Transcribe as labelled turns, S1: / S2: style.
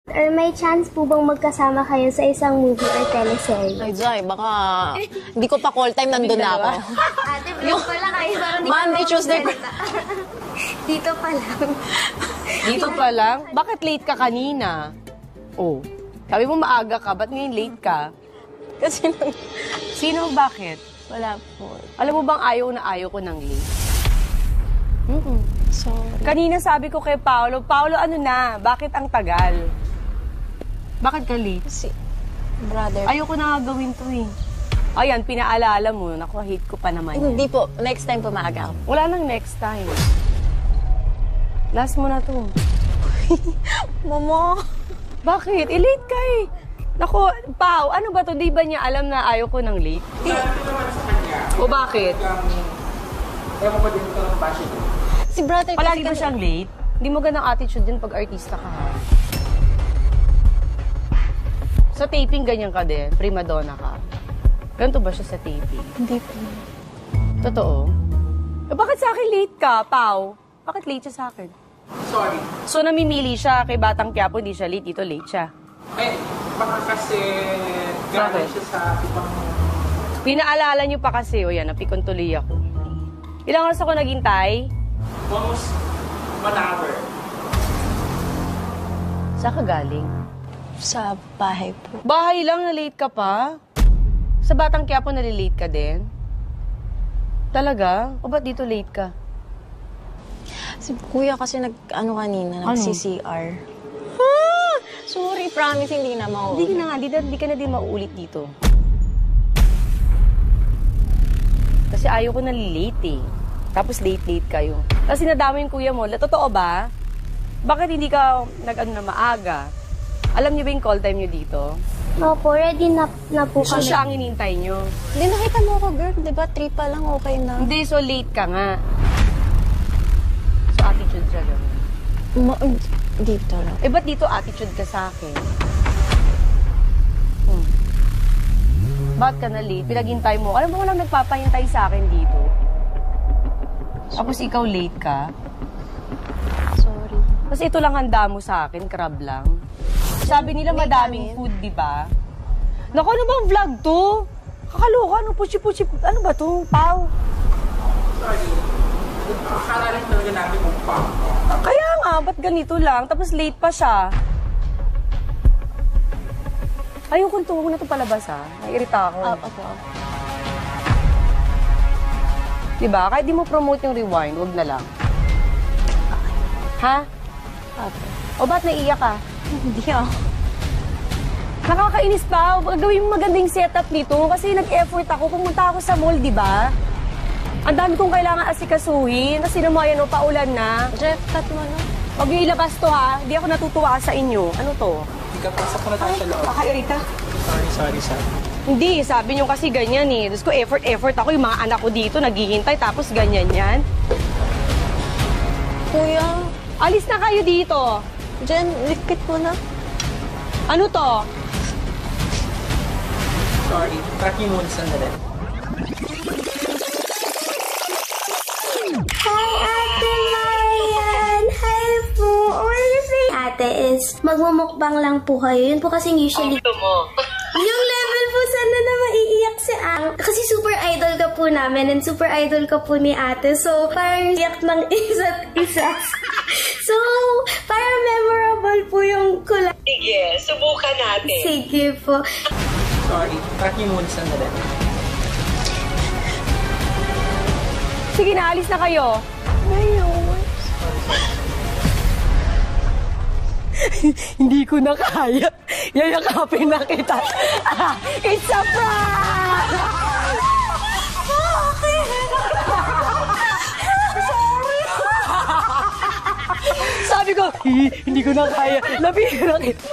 S1: Or may chance po bang magkasama kayo sa isang movie or teleserye?
S2: Ay, Jai, baka hindi ko pa call time, nandun na ako.
S1: Ate, vlog pala kayo.
S2: Monday, Tuesday.
S1: Dito pa lang.
S3: Dito pa lang? Bakit late ka kanina? Oh, sabi mo maaga ka, ba't ngayon late ka?
S2: Kasi nang...
S3: Sino, bakit?
S2: Wala po.
S3: Alam mo bang ayaw ko ng late?
S2: Sorry.
S3: Kanina sabi ko kay Paolo, ano na, bakit ang tagal? Bakit ka late?
S2: Kasi, brother.
S3: Ayoko na nga gawin to eh. Ayan, pinaalala mo, naku, hate ko pa naman yan.
S2: Hindi po. Next time po maaga ako.
S3: Wala nang next time. Last mo na to.
S2: Mama.
S3: Bakit? Late ka eh. Naku, Pao, ano ba to? Di ba niya alam na ayaw ko ng late? O bakit?
S4: Ewan ko din ito ng passion.
S2: Si brother
S3: Palagi
S2: kasi
S3: ba siyang late? Hindi mo ganang attitude yun pag artista ka. Ha? Sa taping, ganyan ka din. Prima donna ka. Ganito ba siya sa taping?
S2: Hindi po.
S3: Totoo? Eh, bakit sa akin late ka, Pao? Bakit late siya sa akin?
S4: Sorry.
S3: So, namimili siya kay Batang Quiapo, di siya late. Dito late siya.
S4: Eh, baka kasi galing siya sa ibang...
S3: Pinaalala niyo pa kasi, o yan, napikon tuloy ako. Ilang oras ako naghintay?
S4: Almost 1 hour.
S3: Saan ka galing?
S2: Sa bahay po.
S3: Bahay lang, na-late ka pa? Sa Batang Quiapo, nalilate ka din? Talaga? O ba't dito late ka?
S2: Si kuya kasi kanina,
S3: Ano?
S2: nag-CCR. Sorry, promise, hindi na mauulit.
S3: Hindi na nga, di ka na din mauulit dito. Kasi ayaw ko nalilate eh. Tapos late-late kayo. Tapos sinadama yung kuya mo, totoo ba? Bakit hindi ka nag-ano na maaga? Alam niyo ba yung call time niyo dito?
S1: Opo, ready na po
S3: So
S1: kami.
S3: siya ang inintay niyo.
S2: Hindi, nakita mo ako, girl. Diba, 3 pa lang, okay na.
S3: Hindi, so late ka nga. So attitude siya gano'n.
S2: Dito lang.
S3: Eh, ba't dito attitude ka sa akin? Ba't ka na late? Pinaghintay mo. Alam mo, walang nagpapahintay sa akin dito. Tapos ikaw late ka.
S2: Sorry.
S3: Kasi ito lang handa mo sa akin, crab lang. Sabi nila madaming food, di ba? Naku, ano bang vlog to? Kakaloka, ano, puchi-puchi, ano ba to, Pao?
S4: Sorry. Akala rin talaga namin kung pang.
S3: Kaya nga, ba't ganito lang? Tapos late pa siya. Ayokong tuwag na ito palabas, ha? Naiirita ako.
S2: Opo.
S3: Diba? Kahit di mo promote yung rewind, wag na lang. Ha?
S2: Opo.
S3: O ba't naiiyak ka?
S2: Hindi ako.
S3: Nakakainis pa. Gawin mo magandang setup dito kasi nag-effort ako. Pumunta ako sa mall, di ba? Ang dami kong kailangan asikasuhin. Kasi naman yan, paulan na.
S2: Jeff, cut mo na.
S3: Huwag niyo ilabas to, ha? Hindi ako natutuwa sa inyo. Ano to?
S4: Ikapasok ko na tayo sa loob.
S3: Kakairita.
S4: Sorry.
S3: Hindi, sabi niyo kasi ganyan eh. Tapos ko effort ako. Yung mga anak ko dito, naghihintay. Tapos ganyan yan.
S2: Kuya,
S3: Alis na kayo dito.
S2: Jen, likit mo na.
S3: Ano to?
S4: Sorry. Track niyo muna sandali.
S1: Hi, Ate Marian! Hi po! Ate is, magmumukbang lang po kayo. Yun po kasing usually... Yung level po, sana na maiiyak si Ang. Kasi super idol ka po namin and super idol ka po ni ate. So, parang iyak ng isa't isa. So, parang memorable po yung kulay.
S3: Sige, subukan natin.
S1: Sige po.
S4: Sorry. Track niyo muna sandali.
S3: Sige na, alis na kayo. Hindi ko na kaya. Yayakapin na kita. It's a prank! Sorry! Sabi ko, hindi ko na kaya. Labi na kita.